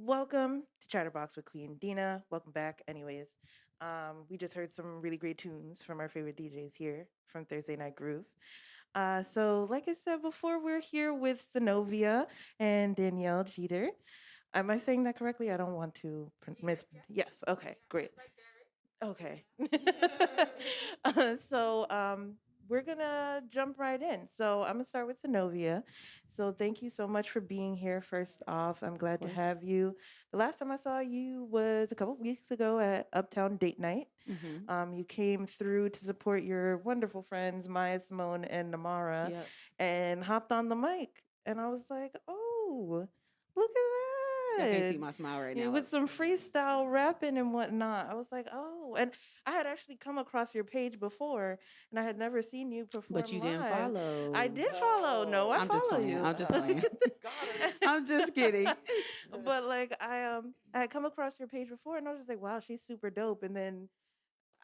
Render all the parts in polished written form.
welcome to Chatterbox with Queen Dina. Welcome back, anyways. We just heard some really great tunes from our favorite DJs here from Thursday Night Groove. Like I said before, we're here with Sanovia and Danielle Jeter. Am I saying that correctly? I don't want to miss. Yes. Okay. Great. Okay. So we're gonna jump right in. So I'm gonna start with Sanovia. So thank you so much for being here. First off, I'm Of glad to course. have you. The last time I saw you was a couple weeks ago at Uptown Date Night. Hmm. You came through to support your wonderful friends Maya, Simone, and Namara, Yep. and hopped on the mic. And I was like, oh, look Y'all at can't that. see my smile right Yeah, now. with some freestyle rapping and whatnot. I was like, oh, and I had actually come across your page before, and I had never seen you But perform you didn't live. I follow. did follow. No, I I'm just follow playing. you. I'm just playing. I'm just kidding. But like I had come across your page before, and I was just like, wow, she's super dope. And then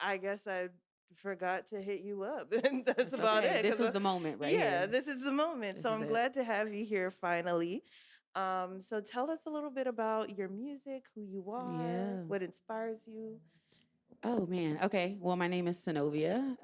I guess I forgot to hit you up, and that's It's about okay. it. This Cause was the moment right yeah, here. this is the moment. This So is I'm it. glad to have you here finally. So tell us a little bit about your music, who you are, Yeah. what inspires you. Oh man. Okay. Well, my name is Sanovia.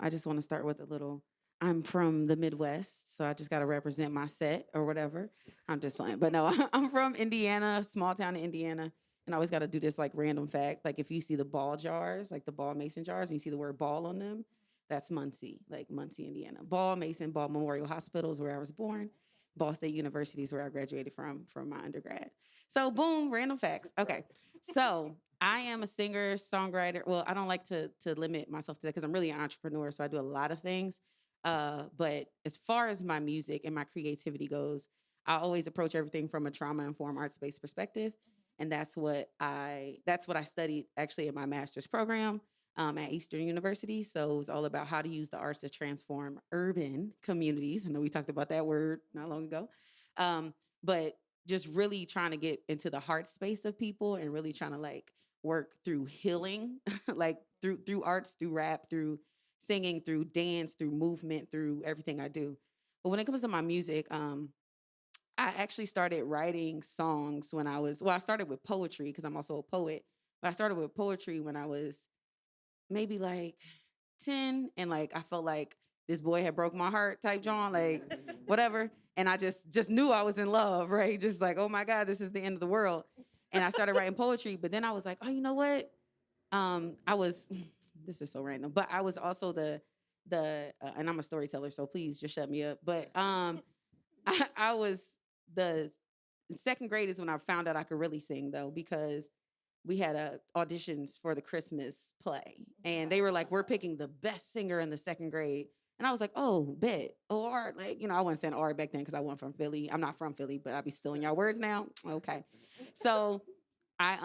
I just want to start with a little. I'm from the Midwest, so I just got to represent my set or whatever. I'm just playing, but no, I'm from Indiana, small town in Indiana, and I always got to do this like random fact. Like if you see the ball jars, like the ball mason jars, and you see the word ball on them, that's Muncie, like Muncie, Indiana. Ball Mason, Ball Memorial Hospital is where I was born. Ball State University is where I graduated from my undergrad. So boom, random facts. Okay, so I am a singer, songwriter. Well, I don't like to limit myself to that because I'm really an entrepreneur, so I do a lot of things. But as far as my music and my creativity goes, I always approach everything from a trauma informed arts based perspective, and that's what I studied actually in my master's program at Eastern University. So it was all about how to use the arts to transform urban communities. I know we talked about that word not long ago, but just really trying to get into the heart space of people and really trying to like work through healing, like through arts, through rap, through singing, through dance, through movement, through everything I do. But when it comes to my music, I actually started writing songs when I started with poetry because I'm also a poet. But I started with poetry when I was maybe like 10, and like I felt like this boy had broke my heart type John, like whatever. And I just knew I was in love, right? Just like, oh my God, this is the end of the world. And I started writing poetry, but then I was like, oh, you know what? I was this is so random, but I was also the and I'm a storyteller, so please just shut me up. But I was the second grade is when I found out I could really sing though, because we had auditions for the Christmas play, and they were like, "We're picking the best singer in the second grade." And I was like, "Oh, bet." Or like, I wasn't saying R back then because I wasn't from Philly. I'm not from Philly, but I be stealing y'all words now. Okay, so I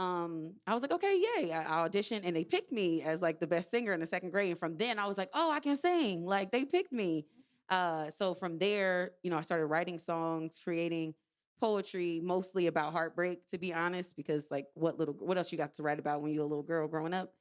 was like, "Okay, yay!" I auditioned, and they picked me as like the best singer in the second grade. And from then, I was like, "Oh, I can sing!" Like they picked me. So from there, I started writing songs, creating poetry mostly about heartbreak, to be honest, because like what else you got to write about when you're a little girl growing up?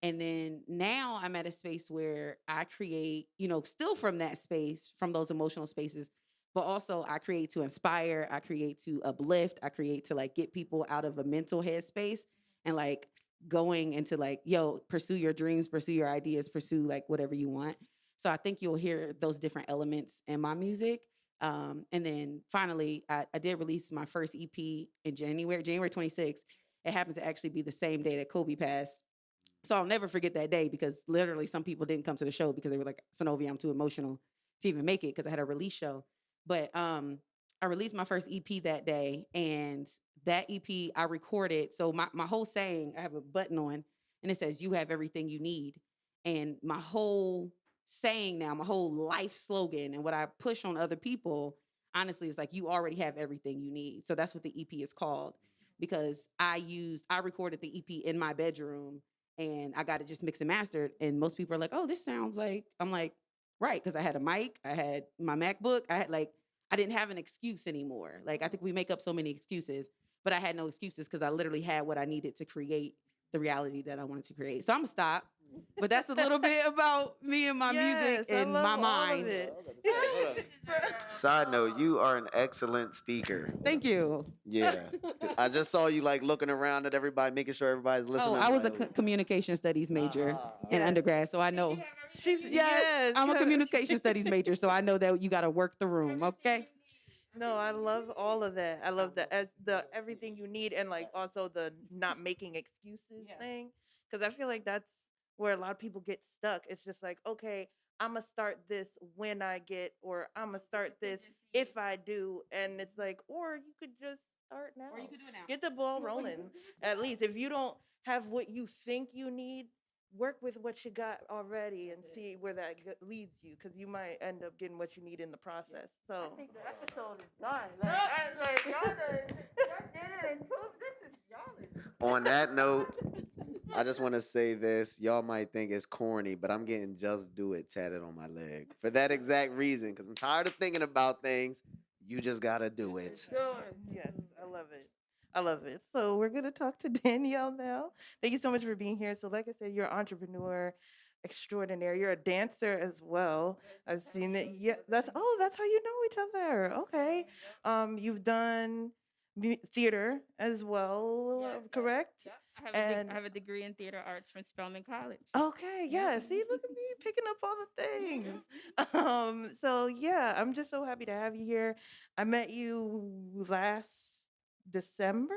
And then now I'm at a space where I create, still from that space, from those emotional spaces, but also I create to inspire, I create to uplift, I create to like get people out of a mental headspace and like going into like, yo, pursue your dreams, pursue your ideas, pursue like whatever you want. So I think you'll hear those different elements in my music. And then finally, I did release my first EP in January 26th. It happened to actually be the same day that Kobe passed. So I'll never forget that day because literally some people didn't come to the show because they were like, Sanovia, I'm too emotional to even make it because I had a release show. But I released my first EP that day, and that EP I recorded. So my whole saying, I have a button on and it says, "You have everything you need." And my whole saying now, my whole life slogan and what I push on other people, honestly, is like, you already have everything you need. So that's what the EP is called, because I recorded the EP in my bedroom and I got it just mixed and mastered. And most people are like, "Oh, this sounds like," I'm like, right. Cause I had a mic, I had my MacBook, I didn't have an excuse anymore. Like, I think we make up so many excuses, but I had no excuses because I literally had what I needed to create the reality that I wanted to create. So I'm gonna stop. But that's a little bit about me and my music Yes, I and love my all of mind. it. Hold up. Side note, you are an excellent speaker. Thank you. Yeah. I just saw you like looking around at everybody, making sure everybody's listening. Oh, I was a communication studies major in Yes. undergrad, so I know. She's Yes, yes. I'm a you- communication studies major, so I know that you got to work the room, okay? No, I love all of that. I love the as the everything you need and like also the not making excuses thing because I feel like that's where a lot of people get stuck. It's just like, okay, I'm gonna start this when I get, or I'm gonna start this if I do, and it's like, or you could just start now. Or you could do it now. Get the ball rolling. At least if you don't have what you think you need, work with what you got already and see where that leads you because you might end up getting what you need in the process. So I think the episode is done. Like y'all did it in two. This is y'all is. On that note, I just want to say this. Y'all might think it's corny, but I'm getting "Just Do It" tatted on my leg for that exact reason. Because I'm tired of thinking about things. You just gotta do it. yes, I love it. I love it. So we're gonna talk to Danielle now. Thank you so much for being here. So, like I said, you're an entrepreneur extraordinaire. You're a dancer as well. I've seen it. Yeah, that's how you know each other. Okay. You've done theater as well, correct? Yeah. And I have a degree in theater arts from Spelman College. okay, yeah. See, look at me picking up all the things. So yeah, I'm just so happy to have you here. I met you last December.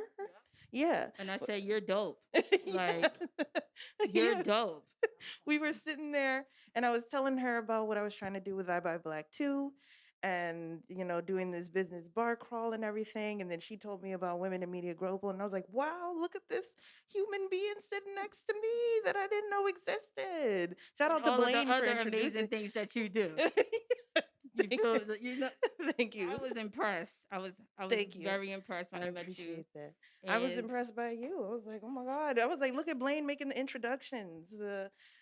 Yeah. And I said, you're dope. Yeah. Like, you're Yeah. dope. We were sitting there and I was telling her about what I was trying to do with I Buy Black too, and doing this business bar crawl and everything. And then she told me about Women in Media Global, and I was like, wow, look at this human being sitting next to me that I didn't know existed. Shout out to All of the Blaine for other introducing. amazing things that you do. You Thank feel, you. you know, Thank you. I was impressed. I was Thank you. very impressed when I I met you. appreciate that. I was And impressed by you. I was like, oh my God. I was like, look at Blaine making the introductions.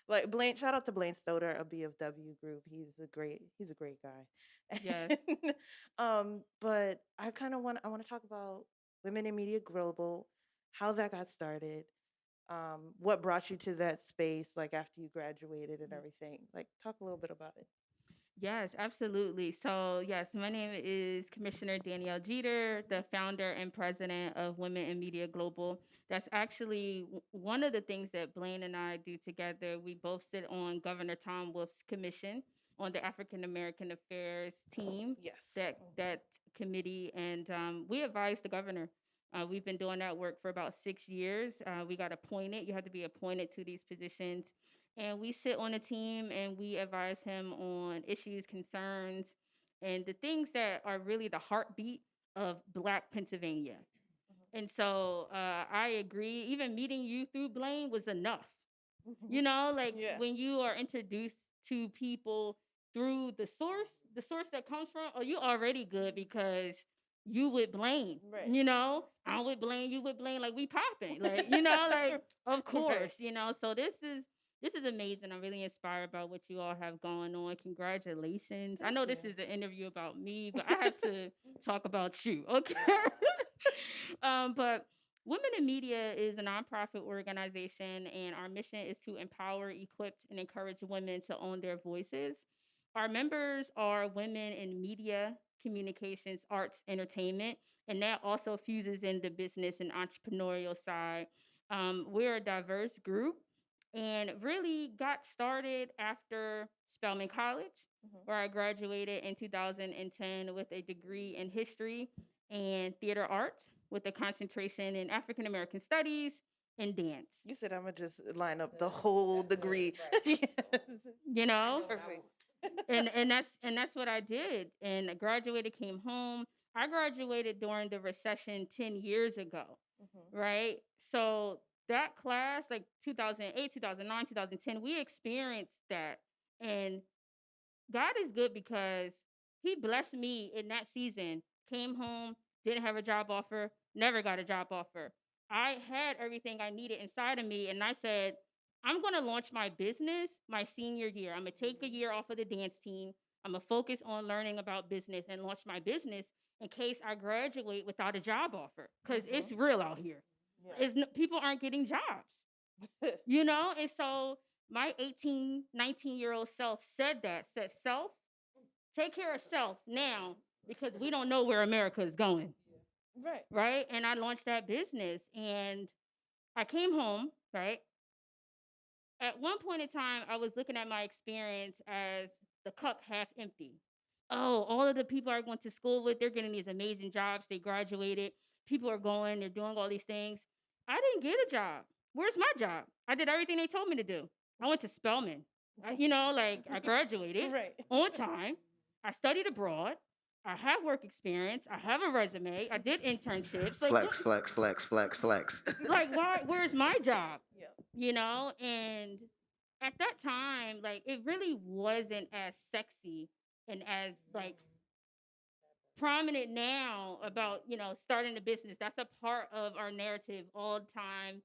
Like Blaine, shout out to Blaine Stoder of BFW Group. He's a great guy. Yes. But I want to talk about Women in Media Global, how that got started, what brought you to that space, like after you graduated and everything. Like, talk a little bit about it. Yes, absolutely. So, yes, my name is Commissioner Danielle Jeter, the founder and president of Women in Media Global. That's actually one of the things that Blaine and I do together. We both sit on Governor Tom Wolf's commission on the African American Affairs team, Yes. that committee, and we advise the governor. We've been doing that work for about 6 years. We got appointed. You have to be appointed to these positions, and we sit on a team and we advise him on issues, concerns, and the things that are really the heartbeat of Black Pennsylvania. And so I agree. Even meeting you through Blaine was enough. You know, like Yeah. when you are introduced to people through the source that comes from, oh, you already good because you with Blaine. Right. You know, I'm with Blaine, you with Blaine, like we popping. Like, like of course, So this is amazing. I'm really inspired by what you all have going on. Congratulations. I Thank know this you. is an interview about me, but I have to talk about you. Okay. But Women in Media is a nonprofit organization, and our mission is to empower, equip, and encourage women to own their voices. Our members are women in media, communications, arts, entertainment, and that also fuses in the business and entrepreneurial side. We're a diverse group and really got started after Spelman College, where I graduated in 2010 with a degree in history and theater arts with a concentration in African American studies and dance. You said I'm gonna just line up the whole degree. Yes. You know, Perfect. and that's what I did. And I graduated, came home. I graduated during the recession 10 years ago, right? So that class, like 2008, 2009, 2010, we experienced that. And God is good because He blessed me in that season. Came home, didn't have a job offer, never got a job offer. I had everything I needed inside of me, and I said, I'm going to launch my business my senior year. I'm going to take a year off of the dance team. I'm going to focus on learning about business and launch my business in case I graduate without a job offer because it's real out here. Yeah. People aren't getting jobs, And so My 18, 19-year-old self said that, said, self, take care of self now because we don't know where America is going. Right. Right. And I launched that business and I came home, right? At one point in time, I was looking at my experience as the cup half empty. Oh, all of the people I went to school with, they're getting these amazing jobs. They graduated. People are going, they're doing all these things. I didn't get a job. Where's my job? I did everything they told me to do. I went to Spelman. I graduated Right. on time. I studied abroad. I have work experience. I have a resume. I did internships. Like, Flex, flex, flex, flex, flex. like why? Where's my job? Yeah. And at that time, like it really wasn't as sexy and as like prominent now about starting a business. That's a part of our narrative all the time.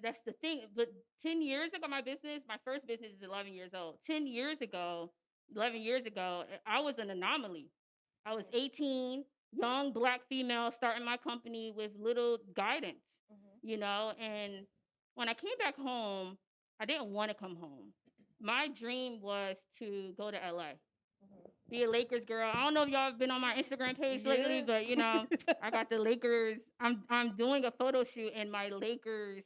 That's the thing. But 10 years ago, my first business is 11 years old. 10 years ago, 11 years ago, I was an anomaly. I was 18, young black female starting my company with little guidance, and when I came back home, I didn't want to come home. My dream was to go to LA, be a Lakers girl. I don't know if y'all have been on my Instagram page lately, but I got the Lakers. I'm doing a photo shoot in my Lakers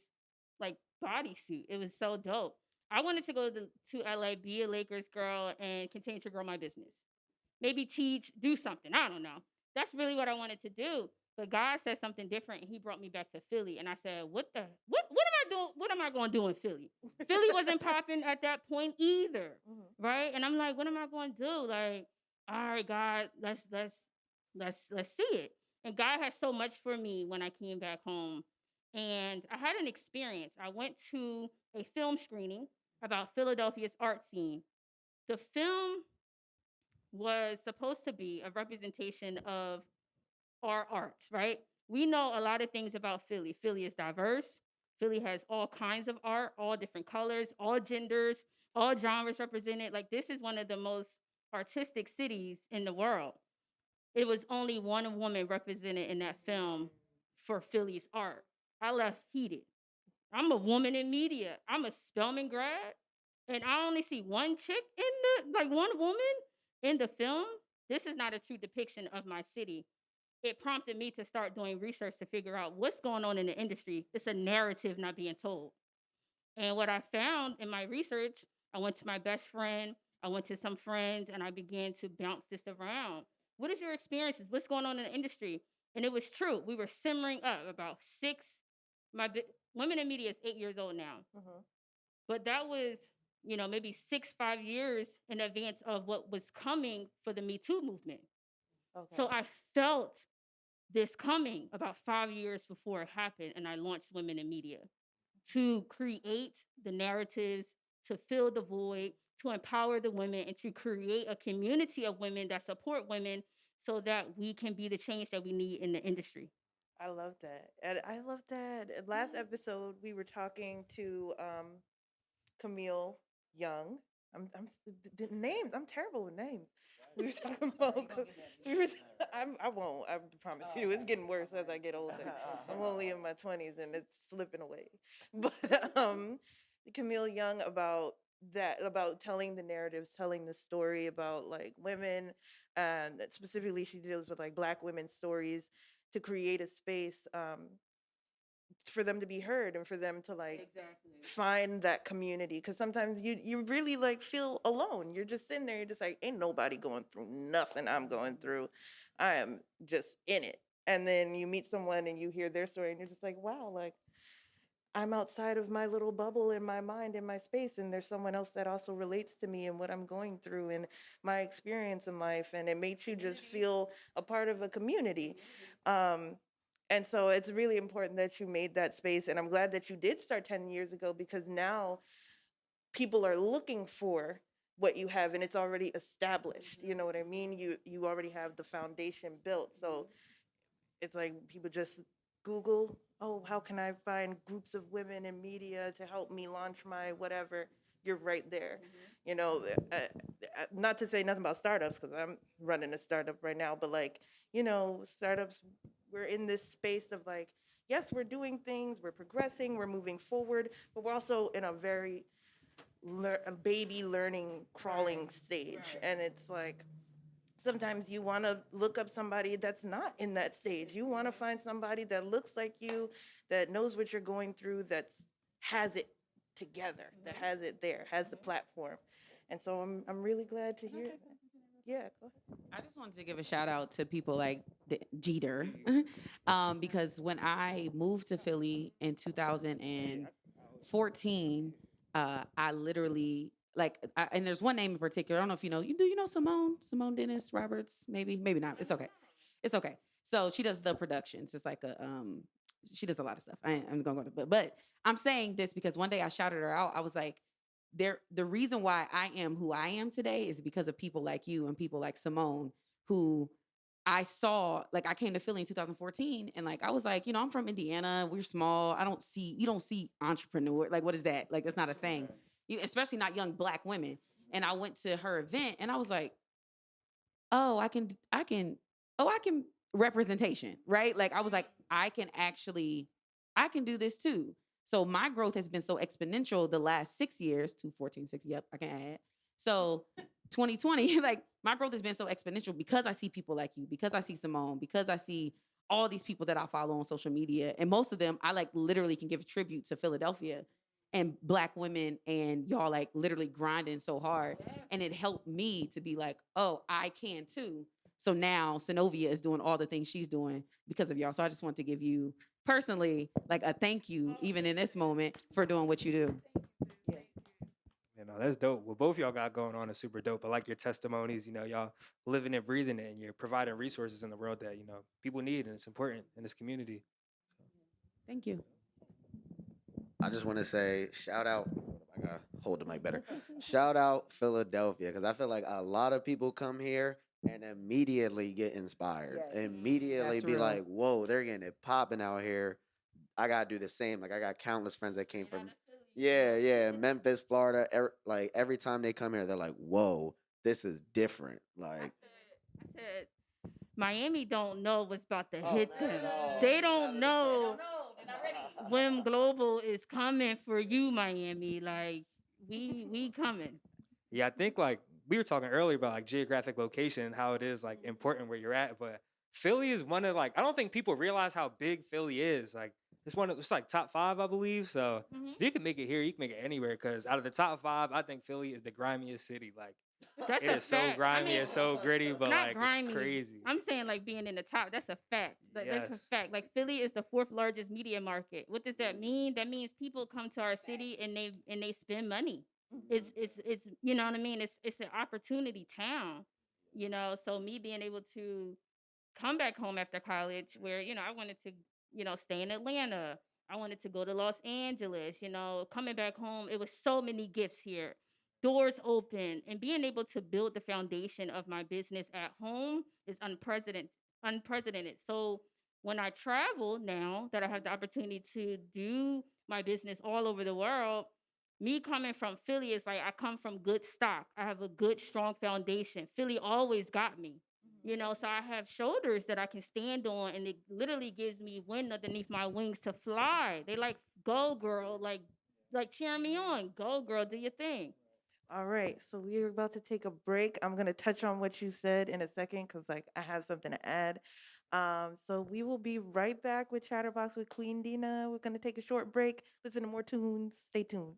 like bodysuit. It was so dope. I wanted to go to LA, be a Lakers girl, and continue to grow my business. Maybe teach, do something. I don't know. That's really what I wanted to do. But God said something different, and He brought me back to Philly. And I said, What am I doing? What am I going to do in Philly? Philly wasn't popping at that point either, right? And I'm like, what am I going to do? Like, all right, God, let's see it. And God had so much for me when I came back home, and I had an experience. I went to a film screening about Philadelphia's art scene. The film was supposed to be a representation of our arts, right? We know a lot of things about Philly. Philly is diverse. Philly has all kinds of art, all different colors, all genders, all genres represented. Like, this is one of the most artistic cities in the world. It was only one woman represented in that film for Philly's art. I left heated. I'm a woman in media. I'm a Spelman grad, and I only see one chick in one woman in the film. This is not a true depiction of my city. It prompted me to start doing research to figure out what's going on in the industry. It's a narrative not being told. And what I found in my research, I went to my best friend, I went to some friends, and I began to bounce this around. What is your experiences? What's going on in the industry? And it was true. We were simmering up about six. Women in media is 8 years old now, but that was maybe 5 years in advance of what was coming for the Me Too movement. Okay. So I felt this coming about 5 years before it happened, and I launched Women in Media to create the narratives, to fill the void, to empower the women, and to create a community of women that support women so that we can be the change that we need in the industry. I love that. And I love that. Last episode, we were talking to Camille Young. The names. I'm terrible with names. We were talking about. We were. I won't. I promise you. It's getting worse as I get older. I'm only in my 20s and it's slipping away. But Camille Young about that, about telling the narratives, telling the story about like women, and specifically she deals with like Black women's stories to create a space for them to be heard and for them to like find that community, because sometimes you really like feel alone. You're just sitting there, you're just like, ain't nobody going through nothing I'm going through. I am just in it. And then you meet someone and you hear their story and you're just like, wow, like I'm outside of my little bubble in my mind, in my space, and there's someone else that also relates to me and what I'm going through and my experience in life, and it makes you just feel a part of a community. And so it's really important that you made that space, and I'm glad that you did start 10 years ago, because now people are looking for what you have and it's already established. You know what I mean? You already have the foundation built. So it's like people just Google, oh, how can I find groups of women in media to help me launch my whatever? You're right there. You know, not to say nothing about startups, because I'm running a startup right now, but like, startups, we're in this space of like, yes, we're doing things, we're progressing, we're moving forward, but we're also in a very a baby learning crawling stage, and it's like sometimes you want to look up somebody that's not in that stage. You want to find somebody that looks like you, that knows what you're going through, that has it together, that has it there, has the platform. And so I'm really glad to hear that. Yeah, go ahead. I just wanted to give a shout out to people like Jeter, because when I moved to Philly in 2014, I literally and there's one name in particular. I don't know if you know. Do you know Simone Dennis Roberts? Maybe not. It's okay. It's okay. So she does the productions. It's like she does a lot of stuff. I'm gonna go to, but I'm saying this because one day I shouted her out. I was like, the reason why I am who I am today is because of people like you and people like Simone, who I saw. Like, I came to Philly in 2014, and like I was like, I'm from Indiana. We're small. You don't see entrepreneur. Like, what is that? Like, that's not a thing. Especially not young Black women. And I went to her event, and I was like, oh, I can representation, right? Like, I was like, I can do this too. So my growth has been so exponential the last 6 years, 214, 6, yep, I can add. So 2020, like, my growth has been so exponential because I see people like you, because I see Simone, because I see all these people that I follow on social media. And most of them, I like literally can give a tribute to Philadelphia and Black women, and y'all like literally grinding so hard. And it helped me to be like, oh, I can too. So now Sanovia is doing all the things she's doing because of y'all. So I just want to give you personally like a thank you, even in this moment, for doing what you do. You know, that's dope. What both y'all got going on is super dope. I like your testimonies. Y'all living and breathing it, and you're providing resources in the world that people need, and it's important in this community. Thank you. I just want to say shout out. I gotta hold the mic better. Shout out Philadelphia, because I feel like a lot of people come here and immediately get inspired. Yes. Immediately That's be real. like, "Whoa, they're getting it popping out here." I gotta do the same. Like, I got countless friends that came from, yeah, Memphis, Florida. Like, every time they come here, they're like, "Whoa, this is different." Like, I said, Miami don't know what's about to oh, hit not them. at all. They Not don't at know when Global is coming for you, Miami. Like, we coming. Yeah, I think like we were talking earlier about like geographic location and how it is like important where you're at, but Philly is one of like I don't think people realize how big Philly is. Like it's like top 5, I believe. So if you can make it here, you can make it anywhere. Because out of the top 5, I think Philly is the grimiest city. Like That's it a is so fact. I grimy, mean, it's so gritty, but not like grimy. it's crazy. I'm saying like being in the top. That's a fact. Like, that's a Yes. fact. Like, Philly is the 4th largest media market. What does that mean? That means people come to our city and they spend money. It's you know what I mean. It's an opportunity town. So me being able to come back home after college, where I wanted to stay in Atlanta. I wanted to go to Los Angeles. Coming back home, it was so many gifts here, doors open, and being able to build the foundation of my business at home is unprecedented. So when I travel now, that I have the opportunity to do my business all over the world, me coming from Philly is like I come from good stock. I have a good, strong foundation. Philly always got me. So I have shoulders that I can stand on, and it literally gives me wind underneath my wings to fly. They like, go girl, like cheering me on. Go girl, do your thing. All right, so we're about to take a break. I'm gonna touch on what you said in a second because, like, I have something to add. So we will be right back with Chatterbox with Queen Dina. We're gonna take a short break, listen to more tunes. Stay tuned.